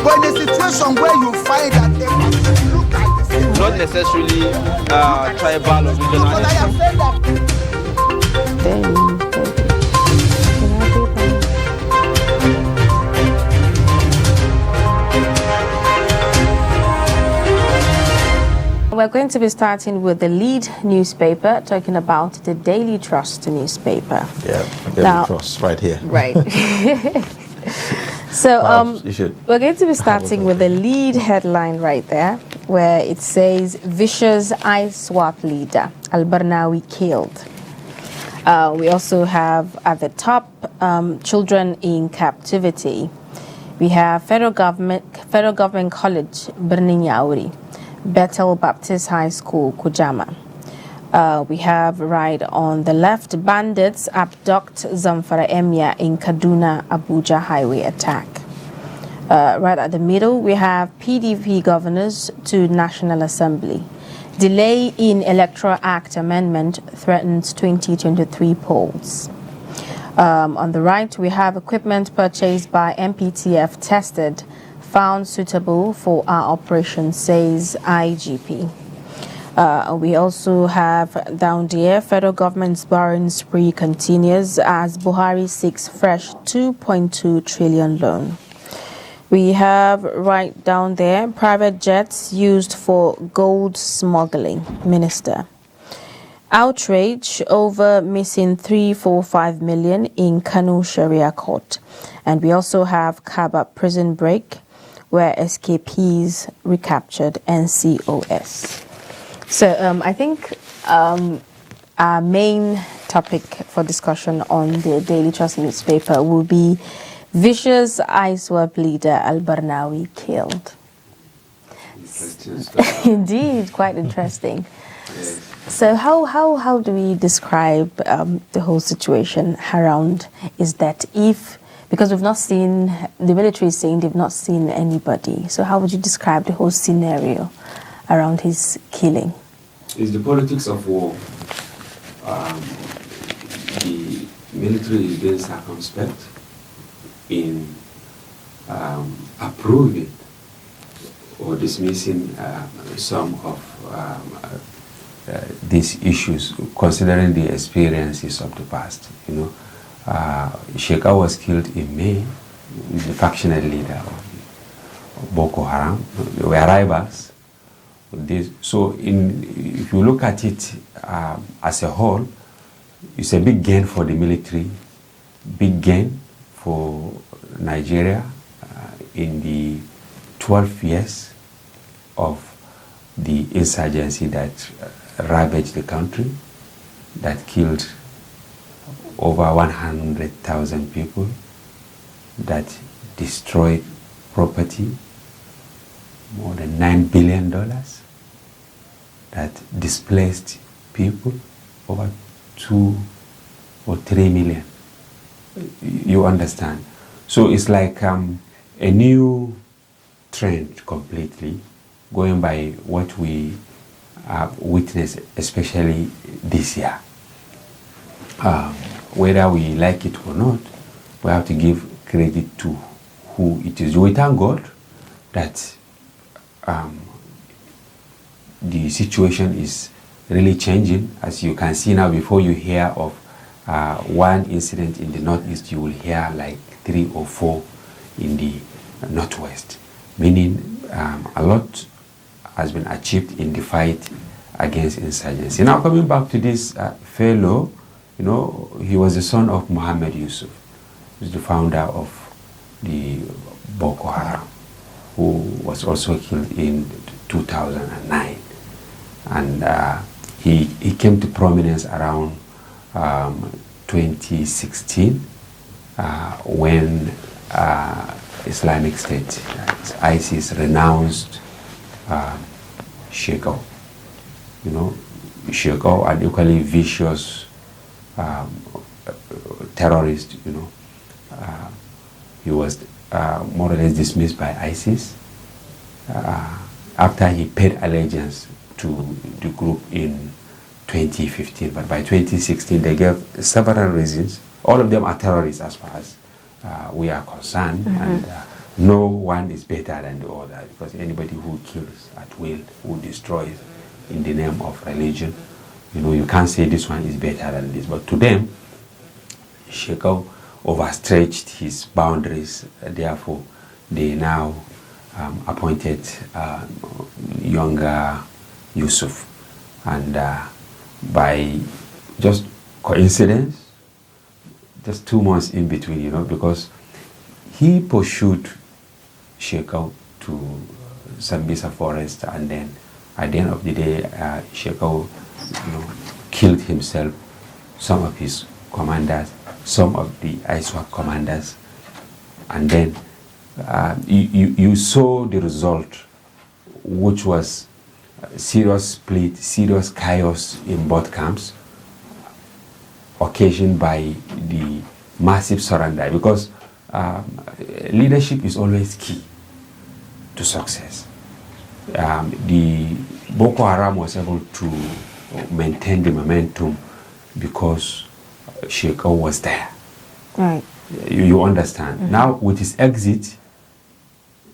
But in a situation where you find that they look at this, not necessarily tribal or regional. but I have said that. We're going to be starting with the lead newspaper, talking about the Daily Trust newspaper. Yeah, Daily Trust, right here. Right. So we're going to be starting with the lead headline right there, where it says, Vicious ISWAP leader, Al-Barnawi killed. We also have at the top, children in captivity. We have Federal Government College, Birnin Yauri. Bethel Baptist High School, Kujama. We have right on the left, bandits abduct Zamfara Emir in Kaduna Abuja highway attack. Right at the middle, we have PDP governors to National Assembly. Delay in Electoral Act amendment threatens 2023 polls. On the right, we have equipment purchased by MPTF tested, found suitable for our operation, says IGP. We also have down there, federal government's borrowing spree continues as Buhari seeks fresh 2.2 trillion loan. We have right down there, private jets used for gold smuggling, minister. Outrage over missing 345 million in Kanu Sharia court. And we also have Kaba prison break, where escapees recaptured NCOS. So I think our main topic for discussion on the Daily Trust newspaper will be Vicious ISWAP leader Al-Barnawi killed. Indeed, quite interesting. So how do we describe the whole situation around is that because we've not seen, the military is saying they've not seen anybody. So how would you describe the whole scenario around his killing? It's the politics of war. The military is being circumspect in approving or dismissing some of these issues, considering the experiences of the past. Sheka was killed in May, the factional leader of Boko Haram. They were rivals. So if you look at it as a whole, it's a big gain for the military, big gain for Nigeria in the 12 years of the insurgency that ravaged the country, that killed over 100,000 people, that destroyed property, more than $9 billion, that displaced people, over 2 or 3 million. You understand? So it's like a new trend completely, going by what we witnessed, especially this year. Whether we like it or not, we have to give credit to who it is. We thank God that the situation is really changing. As you can see now, before you hear of one incident in the northeast, you will hear like 3 or 4 in the northwest, meaning a lot has been achieved in the fight against insurgency. Now coming back to this fellow, he was the son of Muhammad Yusuf, who's the founder of the Boko Haram, who was also killed in 2009. And he came to prominence around 2016 when Islamic State, ISIS, renounced Shekau. Shekau, an equally vicious terrorist, he was more or less dismissed by ISIS after he paid allegiance to the group in 2015. But by 2016, they gave several reasons. All of them are terrorists as far as we are concerned. Mm-hmm. And no one is better than the other, because anybody who kills at will, who destroys in the name of religion, you can't say this one is better than this. But to them, Shekau overstretched his boundaries. Therefore, they now appointed younger Yusuf, and by just coincidence, just 2 months in between, because he pursued Shekau to Sambisa forest, and then at the end of the day, Shekau, killed himself, some of his commanders, some of the ISWAP commanders, and then you saw the result, which was serious split, serious chaos in both camps, occasioned by the massive surrender, because leadership is always key to success. The Boko Haram was able to maintain the momentum because Shekau was there. Right. You understand? Now, with his exit,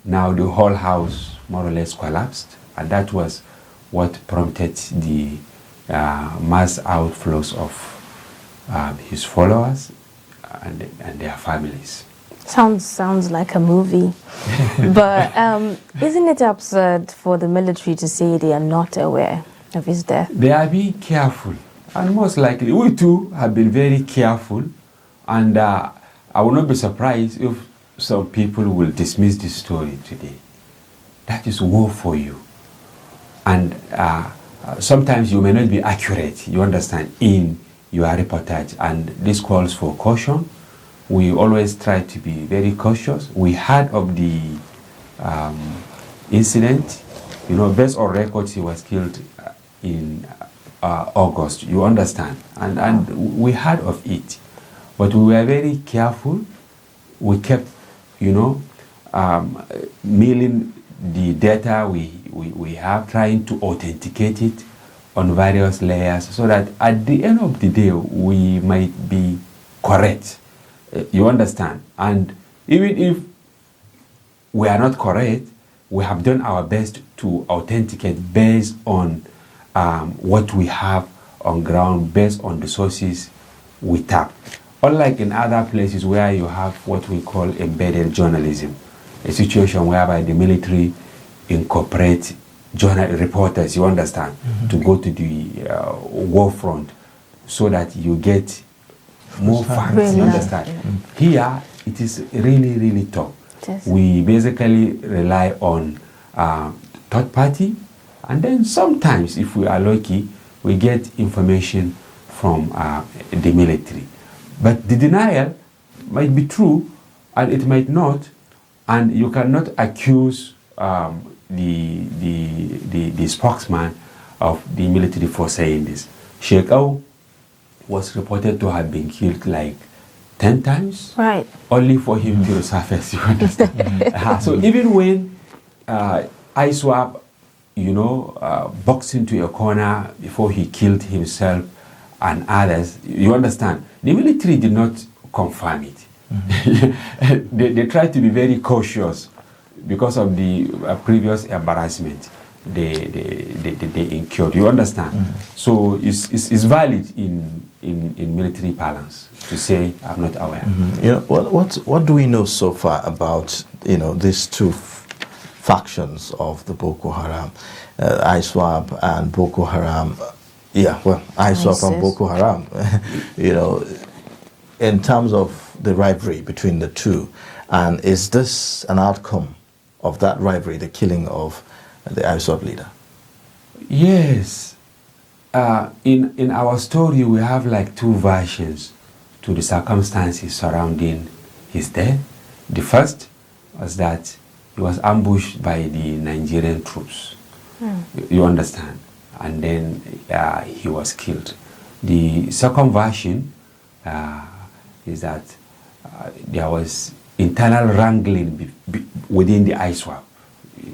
now the whole house more or less collapsed, and that was what prompted the mass outflows of his followers and their families. Sounds like a movie. But isn't it absurd for the military to say they are not aware of his death? They are being careful, and most likely we too have been very careful, and I will not be surprised if some people will dismiss this story today. That is war for you, and sometimes you may not be accurate, you understand, in your reportage, and this calls for caution. We always try to be very cautious. We heard of the incident, based on records, he was killed in August, you understand, and we heard of it, but we were very careful. We kept, milling the data we have, trying to authenticate it on various layers, so that at the end of the day we might be correct. You understand? And even if we are not correct, we have done our best to authenticate based on what we have on ground, based on the sources we tap. Unlike in other places where you have what we call embedded journalism, a situation whereby the military incorporate reporters, you understand, to go to the war front so that you get more facts, you understand. Here, it is really, really tough. Yes. We basically rely on third party, and then sometimes, if we are lucky, we get information from the military. But the denial might be true, and it might not, and you cannot accuse the spokesman of the military for saying this. Shekau was reported to have been killed like 10 times, Right. only for him to resurface, you understand? So even when ISWAP, boxed into a corner before he killed himself and others, you understand, the military did not confirm it. They tried to be very cautious because of the previous embarrassment they incurred. You understand? So it's valid in military parlance to say I'm not aware. What do we know so far about these two factions of the Boko Haram, ISWAP and Boko Haram? ISWAP and Boko Haram. In terms of the rivalry between the two, and is this an outcome of that rivalry, the killing of the ISWAP leader? Yes. In our story, we have like two versions to the circumstances surrounding his death. The first was that he was ambushed by the Nigerian troops. You understand? And then he was killed. The second version is that there was internal wrangling within the ISWAP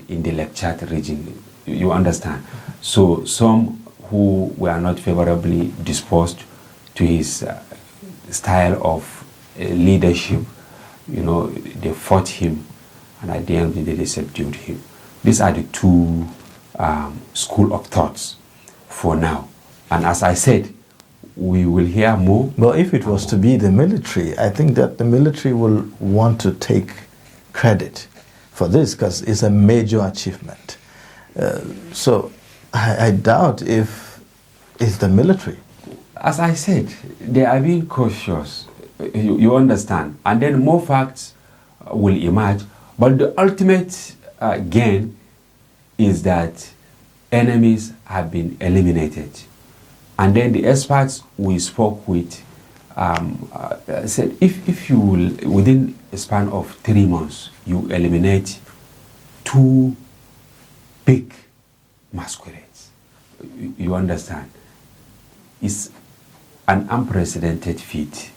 in the Lake Chad region. You understand? So some who were not favorably disposed to his style of leadership, they fought him and at the end of the day, they subdued him. These are the two school of thoughts for now. And as I said, we will hear more. Well, if it was to be the military, I think that the military will want to take credit for this because it's a major achievement. So I doubt if it's the military. As I said, they are being cautious. You understand? And then more facts will emerge. But the ultimate gain is that enemies have been eliminated. And then the experts we spoke with said if you will, within a span of 3 months, you eliminate 2 big masquerades. You understand? It's an unprecedented feat.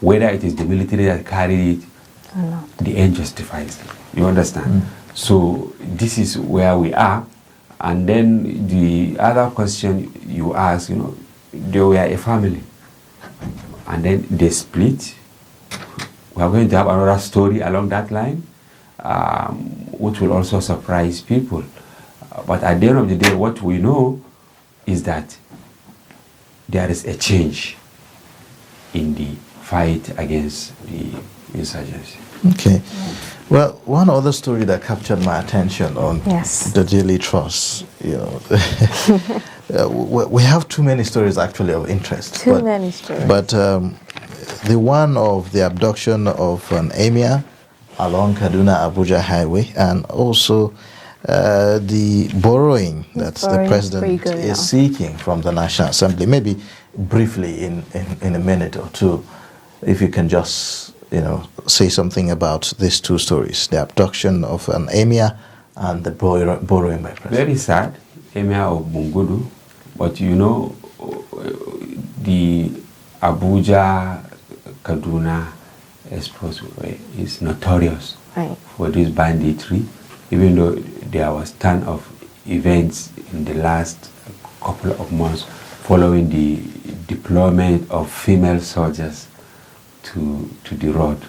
Whether it is the military that carried it, the end justifies it. You understand? So this is where we are. And then the other question you ask, they were a family. And then they split. We are going to have another story along that line, which will also surprise people. But at the end of the day, what we know is that there is a change in the fight against the insurgency. Okay. Well, one other story that captured my attention on the Daily Trust, we have too many stories actually of interest. Too many stories. But the one of the abduction of an emir along Kaduna-Abuja highway, and also the borrowing that the president is seeking from the National Assembly. Maybe briefly in a minute or two, if you can just say something about these two stories, the abduction of an emir and the borrowing by president. Very sad, emir of Bungudu, but the Abuja Kaduna expressway is notorious for this banditry, even though there was ton of events in the last couple of months following the deployment of female soldiers to the road.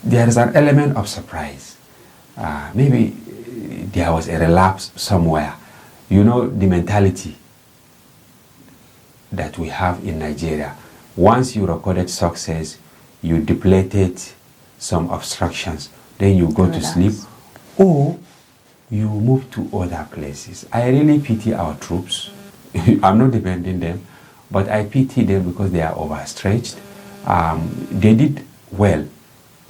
There is an element of surprise. Maybe there was a relapse somewhere. The mentality that we have in Nigeria. Once you recorded success, you depleted some obstructions, then you go to sleep, or you move to other places. I really pity our troops. I'm not defending them, but I pity them because they are overstretched. They did well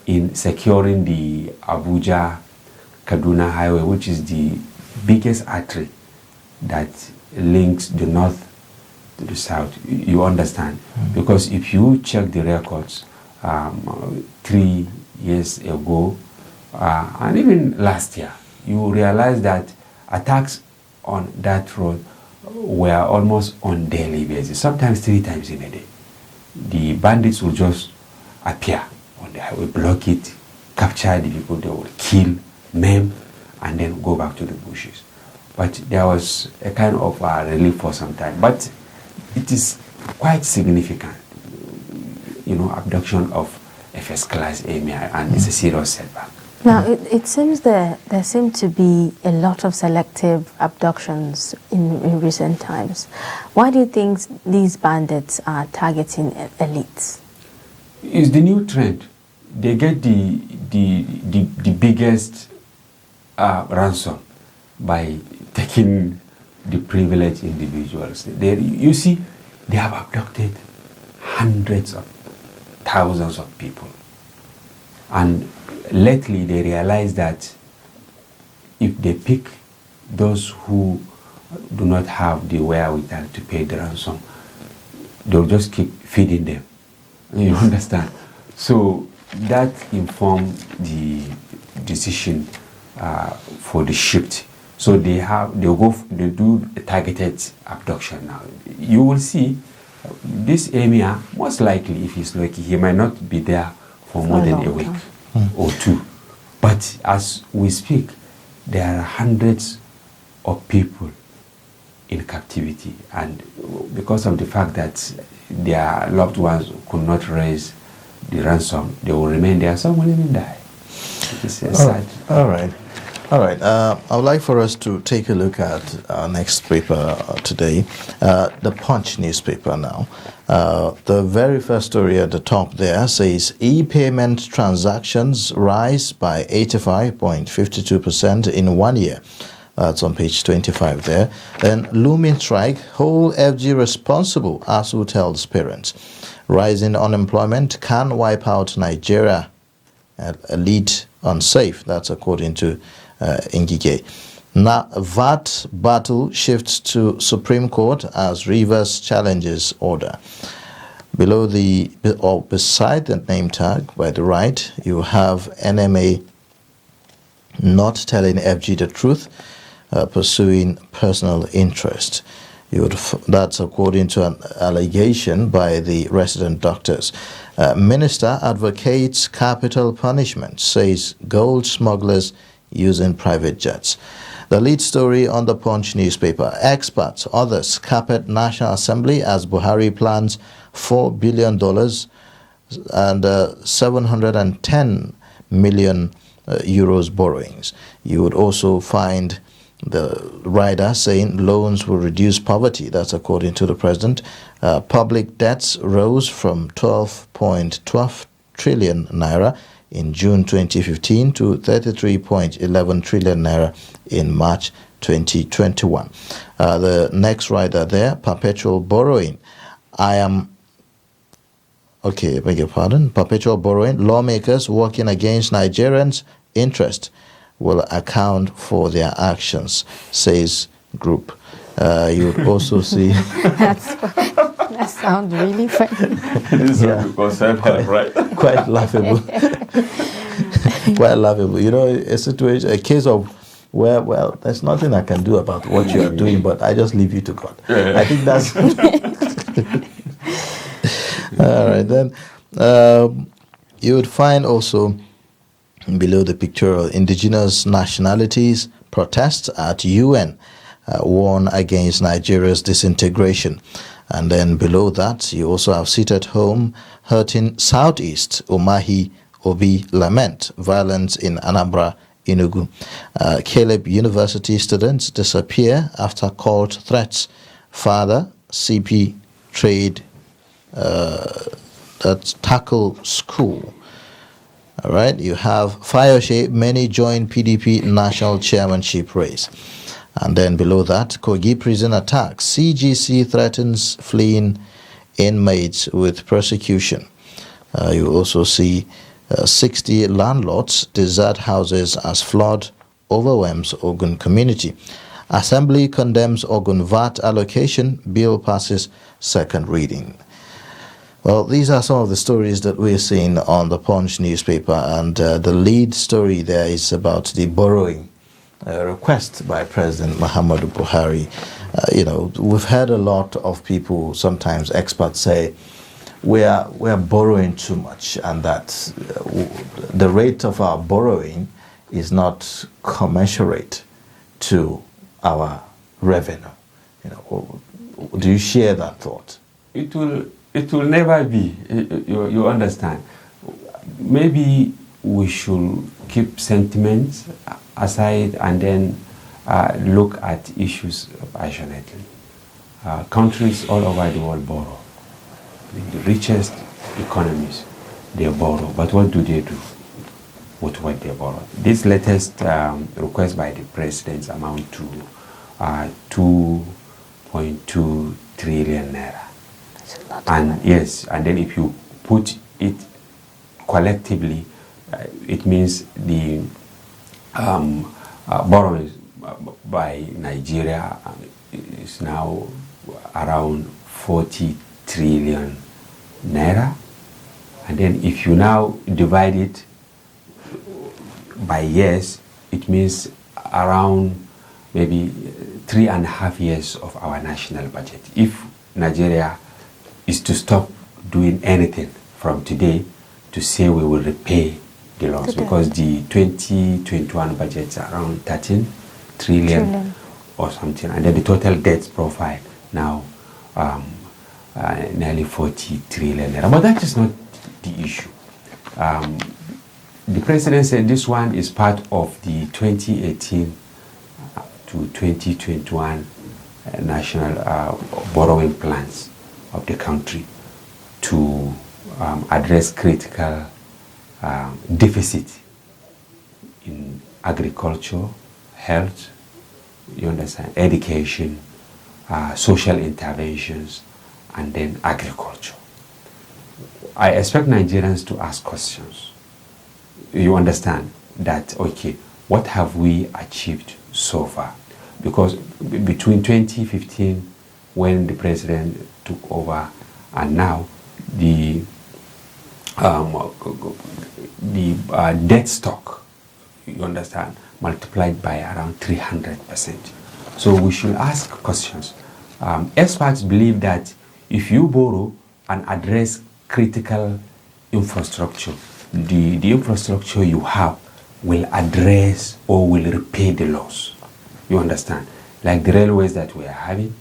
in securing the Abuja-Kaduna highway, which is the biggest artery that links the north to the south. You understand? Because if you check the records 3 years ago, and even last year, you realize that attacks on that road were almost on daily basis, sometimes 3 times in a day. The bandits will just appear on the highway, block it, capture the people, they will kill, maim, and then go back to the bushes. But there was a kind of relief for some time. But it is quite significant, abduction of a first-class emir, and it's a serious setback. Now, it seems there seem to be a lot of selective abductions in recent times. Why do you think these bandits are targeting elites? It's the new trend. They get the biggest ransom by taking the privileged individuals. You see, they have abducted hundreds of thousands of people. And lately they realize that if they pick those who do not have the wherewithal to pay the ransom, they'll just keep feeding them. You understand? So that informed the decision for the shift. So they do a targeted abduction now. You will see this emir, most likely, if he's lucky, he might not be there for more than a week or 2. But as we speak, there are hundreds of people in captivity, and because of the fact that their loved ones could not raise the ransom, they will remain there. Some will even die. It's sad. All right. All right. I would like for us to take a look at our next paper today, the Punch newspaper now. The very first story at the top there says e-payment transactions rise by 85.52% in 1 year. That's on page 25 there. Then looming strike, whole FG responsible, ASU tells parents. Rising unemployment can wipe out Nigeria. A lead unsafe. That's according to Ngige. Now, VAT battle shifts to Supreme Court as Rivers challenges order. Below or beside the name tag by the right, you have NMA not telling FG the truth, pursuing personal interest. That's according to an allegation by the resident doctors. Minister advocates capital punishment, says gold smugglers using private jets. The lead story on the Punch newspaper. Experts, others carpet National Assembly as Buhari plans $4 billion and 710 million euros borrowings. You would also find the rider saying loans will reduce poverty. That's according to the president. Public debts rose from 12.12 trillion naira in June 2015 to 33.11 trillion naira in March 2021. The next rider there, perpetual borrowing. Perpetual borrowing. Lawmakers working against Nigerians' interest will account for their actions, says group. You would also see... That sounds really funny. Quite laughable. Quite laughable. You know, a case of where, well, there's nothing I can do about what you are doing, but I just leave you to God. I think that's... All right, then. You would find also below the pictorial, indigenous nationalities protests at UN warn against Nigeria's disintegration. And then below that, you also have sit at home hurting Southeast, Umahi Obi lament violence in Anambra, Enugu. Caleb University students disappear after court threats. Father, CP trade, that's tackle school. All right, you have Fayoshe, many join PDP national chairmanship race. And then below that, Kogi prison attacks. CGC threatens fleeing inmates with persecution. You also see 60 landlords desert houses as flood overwhelms Ogun community. Assembly condemns Ogun VAT allocation. Bill passes second reading. Well, these are some of the stories that we're seeing on the Punch newspaper, and the lead story there is about the borrowing request by President Muhammadu Buhari. We've heard a lot of people, sometimes experts, say we are borrowing too much, and that the rate of our borrowing is not commensurate to our revenue. Do you share that thought? It will never be. You understand? Maybe we should keep sentiments aside and then look at issues passionately. Countries all over the world borrow. The richest economies, they borrow. But what do they do with what they borrow? This latest request by the president amount to 2.2 trillion naira. And yes, and then if you put it collectively, it means the borrowing by Nigeria is now around 40 trillion naira. And then if you now divide it by years, it means around maybe 3.5 years of our national budget. If Nigeria is to stop doing anything from today to say we will repay the loans, because the 2021 budget is around 13 trillion or something, and then the total debt profile now nearly 40 trillion naira. But that is not the issue. the president said this one is part of the 2018 to 2021 national borrowing plans of the country to address critical deficit in agriculture, health, you understand, education, social interventions, and then agriculture. I expect Nigerians to ask questions. You understand that, okay, what have we achieved so far? Because between 2015, when the president took over, and now the debt stock, you understand, multiplied by around 300%. So we should ask questions. Experts believe that if you borrow and address critical infrastructure, the infrastructure you have will address or will repay the loss. You understand? Like the railways that we are having,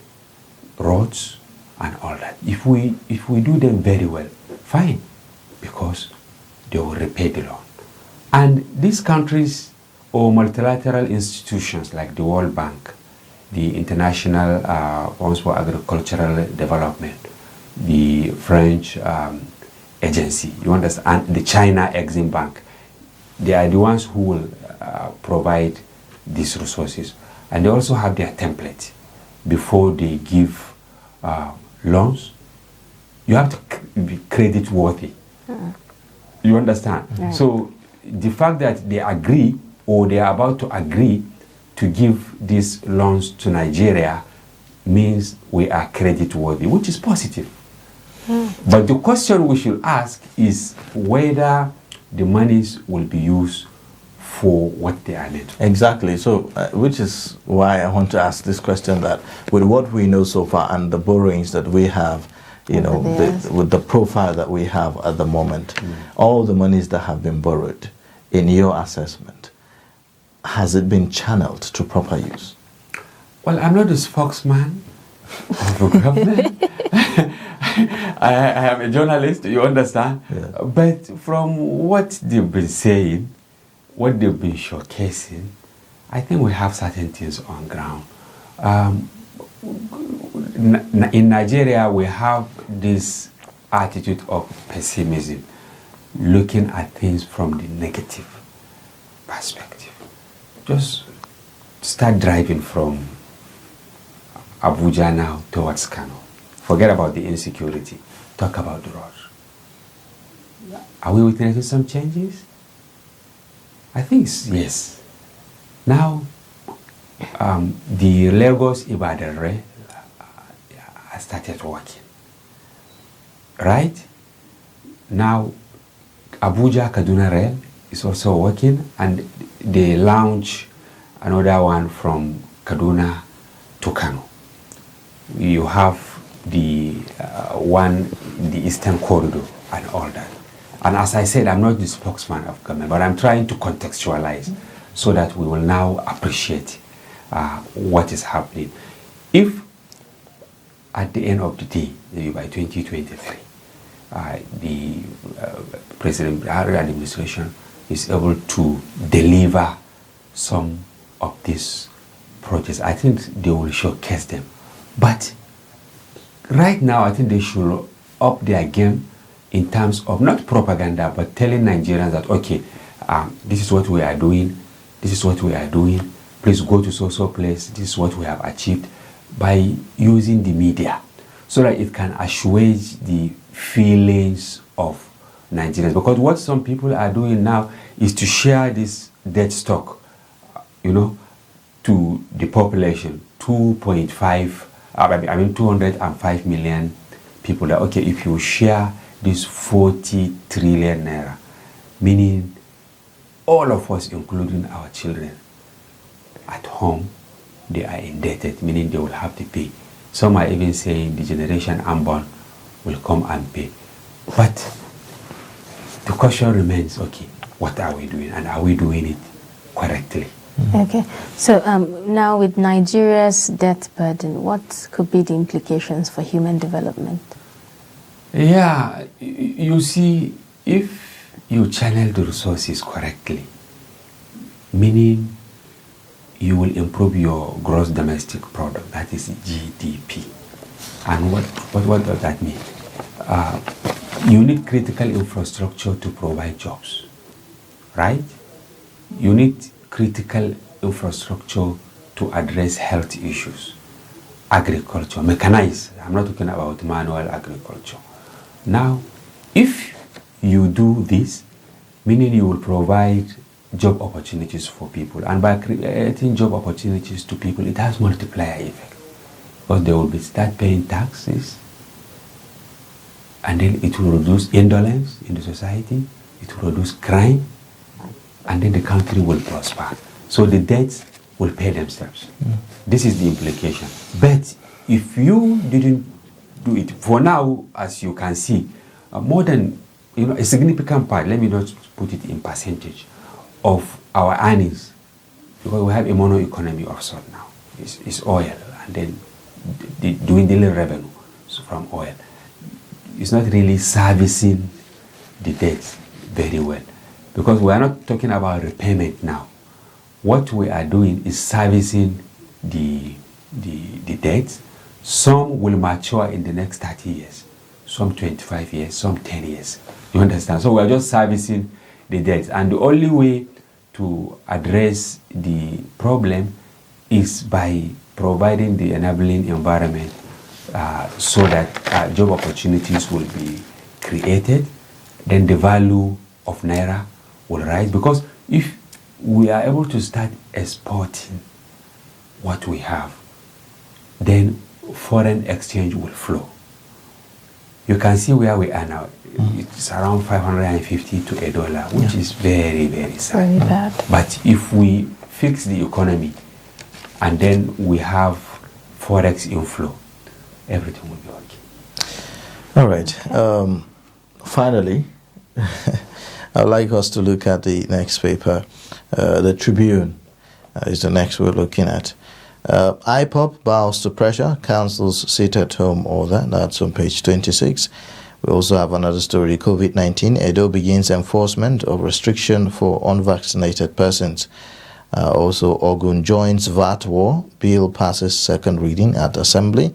roads, and all that. If we do them very well, fine, because they will repay the loan. And these countries or multilateral institutions like the World Bank, the International Funds for Agricultural Development, the French agency, you understand, and the China Exim Bank, they are the ones who will provide these resources. And they also have their template before they give loans. You have to be credit worthy. You understand? Right. So the fact that they agree or they are about to agree to give these loans to Nigeria means we are credit worthy, which is positive. But the question we should ask is whether the monies will be used for what they are meant for. Exactly. So, which is why I want to ask this question, that with what we know so far and the borrowings that we have, you know, with the profile that we have at the moment, all the monies that have been borrowed, in your assessment, has it been channeled to proper use? Well, I'm not a spokesman of the government. I am a journalist, you understand? Yeah. But from what they've been saying, what they've been showcasing, I think we have certain things on ground. In Nigeria, we have this attitude of pessimism, looking at things from the negative perspective. Just start driving from Abuja now towards Kano. Forget about the insecurity. Talk about the roads. Are we witnessing some changes? I think yes. Now, the Lagos-Ibadan rail has started working. Right? Now, Abuja-Kaduna rail is also working, and they launch another one from Kaduna to Kano. You have the one, the Eastern Corridor and all that. And as I said, I'm not the spokesman of government, but I'm trying to contextualize so that we will now appreciate what is happening. If at the end of the day, maybe by 2023, the President Buhari administration is able to deliver some of these projects, I think they will showcase them. But right now, I think they should up their game in terms of not propaganda, but telling Nigerians that, okay, this is what we are doing, this is what we are doing, please go to so place, this is what we have achieved, by using the media, so that it can assuage the feelings of Nigerians. Because what some people are doing now is to share this debt stock, you know, to the population, 205 million people, that, okay, if you share this 40 trillion naira, meaning all of us, including our children at home, they are indebted, meaning they will have to pay. Some are even saying the generation unborn will come and pay. But the question remains, okay, what are we doing, and are we doing it correctly? Okay, so now with Nigeria's debt burden, what could be the implications for human development? Yeah, you see, if you channel the resources correctly, meaning you will improve your gross domestic product, that is GDP. And what does that mean? You need critical infrastructure to provide jobs, right? You need critical infrastructure to address health issues, agriculture, mechanized. I'm not talking about manual agriculture. Now, if you do this, meaning you will provide job opportunities for people, and by creating job opportunities to people, it has multiplier effect, because they will start paying taxes, and then it will reduce indolence in the society, it will reduce crime, and then the country will prosper. So the debts will pay themselves. This is the implication. But if you didn't do it, for now, as you can see, more than a significant part, let me not put it in percentage, of our earnings, because we have a mono economy of sort now, it's oil, and then the dwindling revenue from oil. It's not really servicing the debt very well, because we are not talking about repayment now. What we are doing is servicing the debt. Some will mature in the next 30 years, some 25 years, some 10 years. You understand? So we are just servicing the debt, and the only way to address the problem is by providing the enabling environment so that job opportunities will be created. Then the value of Naira will rise, because if we are able to start exporting what we have, then foreign exchange will flow. You can see where we are now. It's around 550 to $1, which is very, very sad. Very bad. But if we fix the economy and then we have forex inflow, everything will be okay. All right. Finally, I'd like us to look at the next paper. The Tribune is the next we're looking at. IPOB bows to pressure, cancels sit-at-home order. That's on page 26. We also have another story, COVID-19. Edo begins enforcement of restriction for unvaccinated persons. Also, Ogun joins VAT war. Bill passes second reading at Assembly.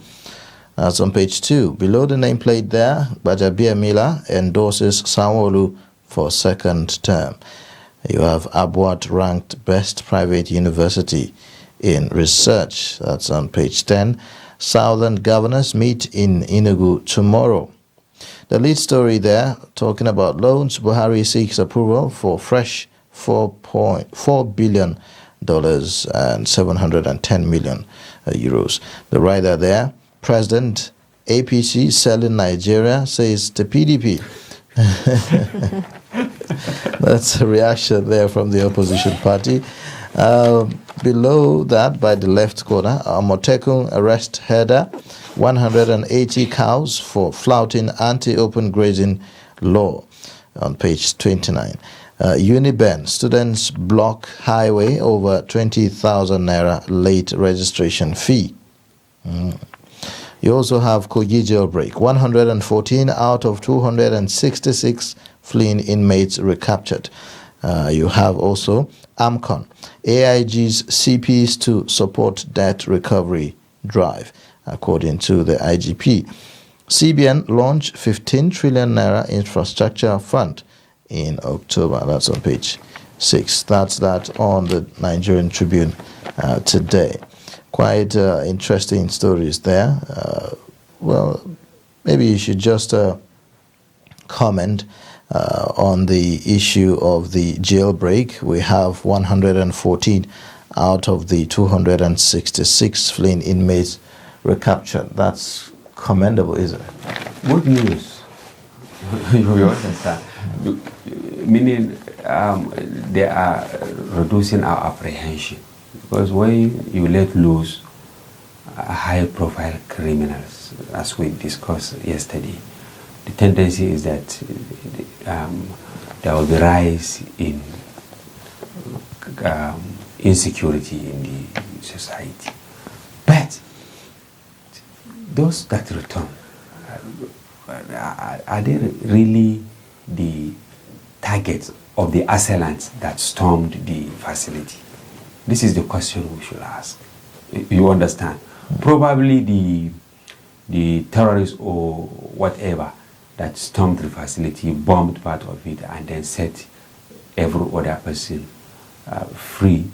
That's on page 2. Below the nameplate there, Gbajabiamila endorses Sanwo-Olu for second term. You have Abuat ranked best private university in research. That's on page 10. Southern governors meet in Enugu tomorrow. The lead story there, talking about loans, Buhari seeks approval for fresh $4 billion and 710 million euros. The writer there, President APC selling Nigeria, says the PDP. That's a reaction there from the opposition party. Below that, by the left corner, Amotekun arrest herder 180 cows for flouting anti-open grazing law on page 29. Uniben, students block highway over 20,000 naira late registration fee. You also have Kogi jailbreak. 114 out of 266 fleeing inmates recaptured. You have also AMCON, AIG's CPs to support debt recovery drive, according to the IGP. CBN launched 15 trillion naira infrastructure fund in October. That's on page 6. That's that on the Nigerian Tribune today. Quite interesting stories there. Well, maybe you should just comment on the issue of the jailbreak. We have 114 out of the 266 fleeing inmates recaptured. That's commendable, isn't it? Good news. You understand? Meaning they are reducing our apprehension. Because when you let loose high-profile criminals, as we discussed yesterday, the tendency is that there will be rise in insecurity in the society. But those that return, are they really the targets of the assailants that stormed the facility? This is the question we should ask. You understand? Probably the terrorists or whatever that stormed the facility bombed part of it and then set every other person free.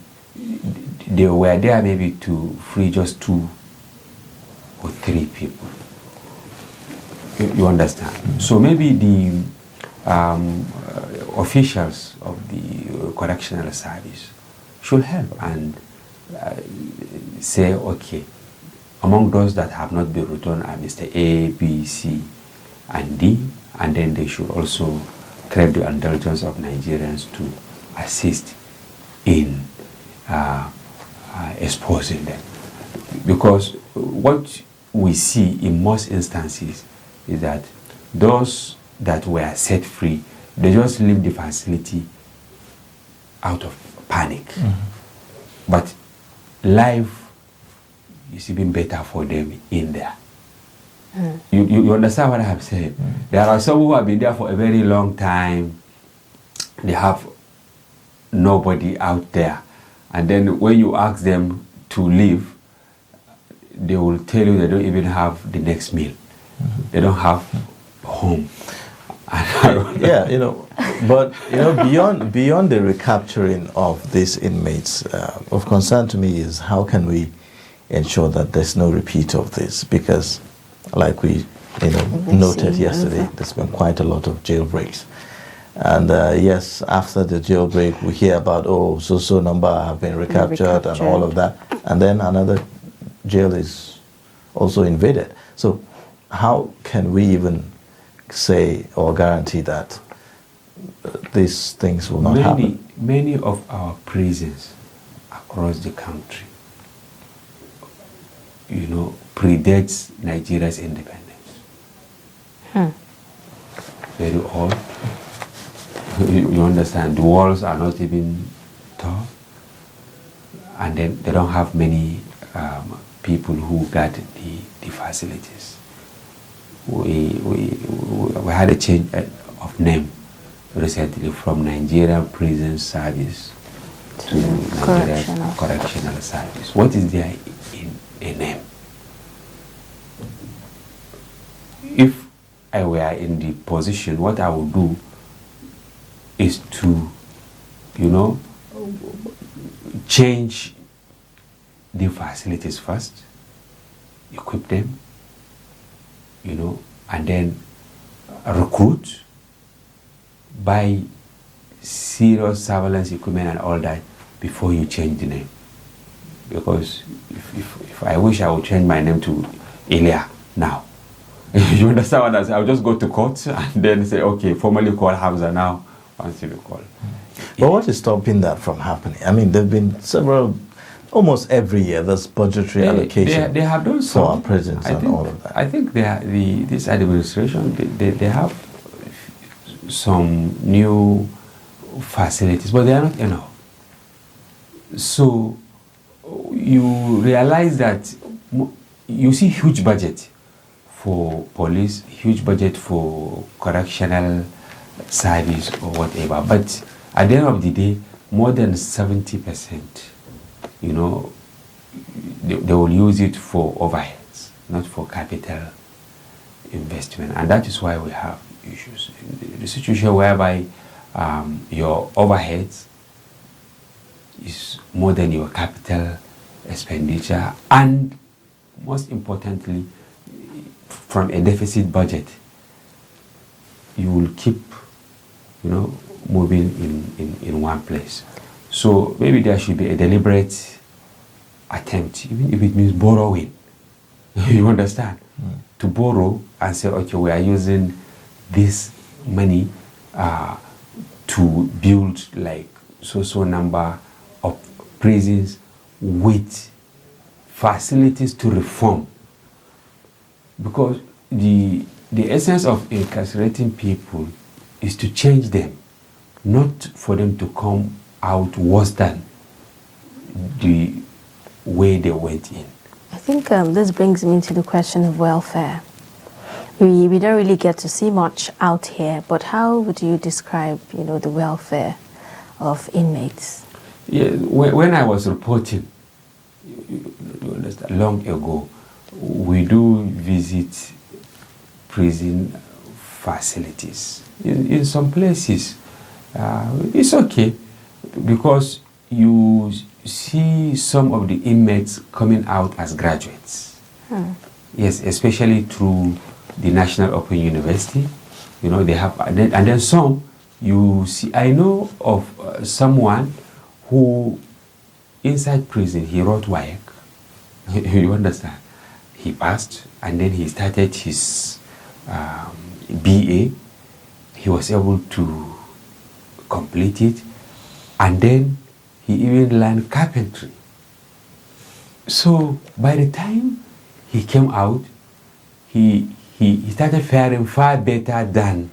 They were there maybe to free just 2 or 3 people. You understand? So maybe the officials of the correctional service should help and say, okay, among those that have not been returned are Mr. A, B, C, and D, and then they should also crave the indulgence of Nigerians to assist in exposing them. Because what we see in most instances is that those that were set free, they just leave the facility out of panic. But life is even better for them in there. You understand what I'm saying? There are some who have been there for a very long time. They have nobody out there. And then when you ask them to leave, they will tell you they don't even have the next meal. They don't have a home. Yeah, but beyond the recapturing of these inmates, of concern to me is how can we ensure that there's no repeat of this? Because, like we noted yesterday, there's been quite a lot of jailbreaks. And yes, after the jailbreak, we hear about, so number have been recaptured and all of that. And then another jail is also invaded. So how can we even say or guarantee that these things will not happen? Many of our prisons across the country, predates Nigeria's independence. Very old. You understand, the walls are not even tall, and then they don't have many people who guard the facilities. We had a change of name recently from Nigerian Prison Service to Nigerian Correctional Service. What is there in a name? If I were in the position, what I would do is to, change the facilities first, equip them, and then recruit, buy serious surveillance equipment and all that before you change the name. Because if I wish I would change my name to Ilya now, you understand what I say? I'll just go to court and then say, okay, formally call Hamza now, once you call. But what is stopping that from happening? I mean, there have been several, almost every year, there's budgetary allocation they have done for our prisons and all of that. I think this administration, they have some new facilities, but they are not enough. So you realize that you see huge budget for police, huge budget for correctional service or whatever, but at the end of the day, more than 70%, they will use it for overheads, not for capital investment, and that is why we have issues. The situation whereby your overheads is more than your capital expenditure, and most importantly, from a deficit budget, you will keep, moving in one place. So maybe there should be a deliberate attempt, even if it means borrowing. You understand? To borrow and say, okay, we are using this money to build like so number of prisons with facilities to reform. Because the essence of incarcerating people is to change them, not for them to come out worse than the way they went in. I think this brings me to the question of welfare. We don't really get to see much out here, but how would you describe, the welfare of inmates? Yeah, when I was reporting, you understand, long ago, we do visit prison facilities. In some places, it's okay because you see some of the inmates coming out as graduates. Yes, especially through the National Open University. They have, and then some, you see, I know of someone who, inside prison, he wrote WAEC. You understand? He passed, and then he started his BA. He was able to complete it, and then he even learned carpentry. So by the time he came out, he started faring far better than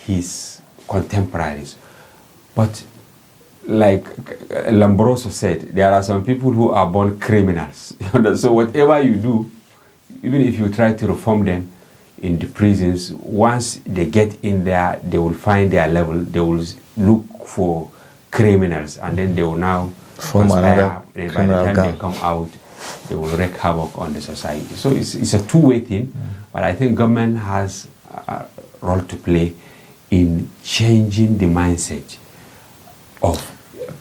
his contemporaries. But like Lombroso said, there are some people who are born criminals. So whatever you do, even if you try to reform them in the prisons, once they get in there, they will find their level, they will look for criminals, and then they will now form another and by the time they come out, they will wreak havoc on the society. So it's a two-way thing, but I think government has a role to play in changing the mindset of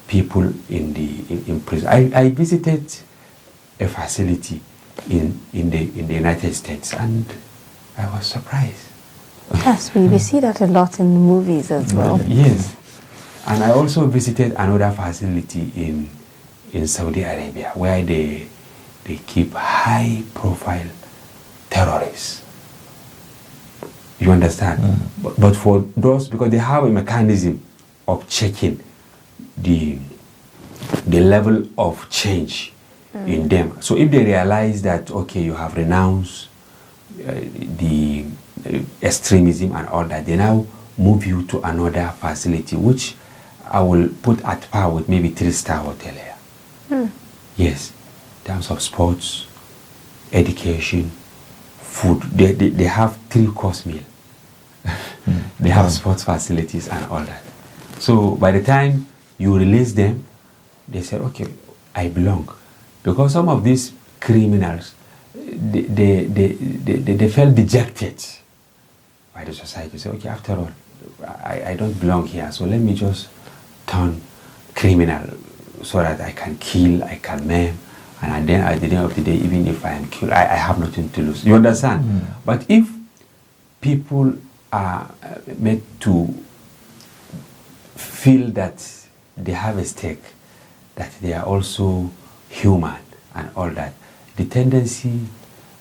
people in prison. I visited a facility in the United States, and I was surprised. Yes, we see that a lot in the movies as well. Yes, and I also visited another facility in Saudi Arabia where they keep high-profile terrorists. You understand? But for those, because they have a mechanism of checking the level of change in them. So if they realize that, okay, you have renounced the extremism and all that, they now move you to another facility, which I will put at par with maybe 3-star hotel here. Yes, in terms of sports, education, food. They have 3-course meal. They have sports facilities and all that. So by the time you release them, they say, okay, I belong. Because some of these criminals, they felt dejected by the society. Say, okay, after all, I don't belong here, so let me just turn criminal so that I can kill, I can maim, and then at the end of the day, even if I am killed, I have nothing to lose. You understand? But if people are made to feel that they have a stake, that they are also human and all that, the tendency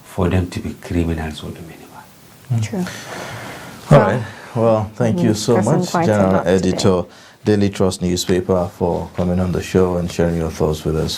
for them to be criminals will be minimal. True. All right. Well, thank you so discussing much, quite a General lot today. Editor, Daily Trust newspaper, for coming on the show and sharing your thoughts with us.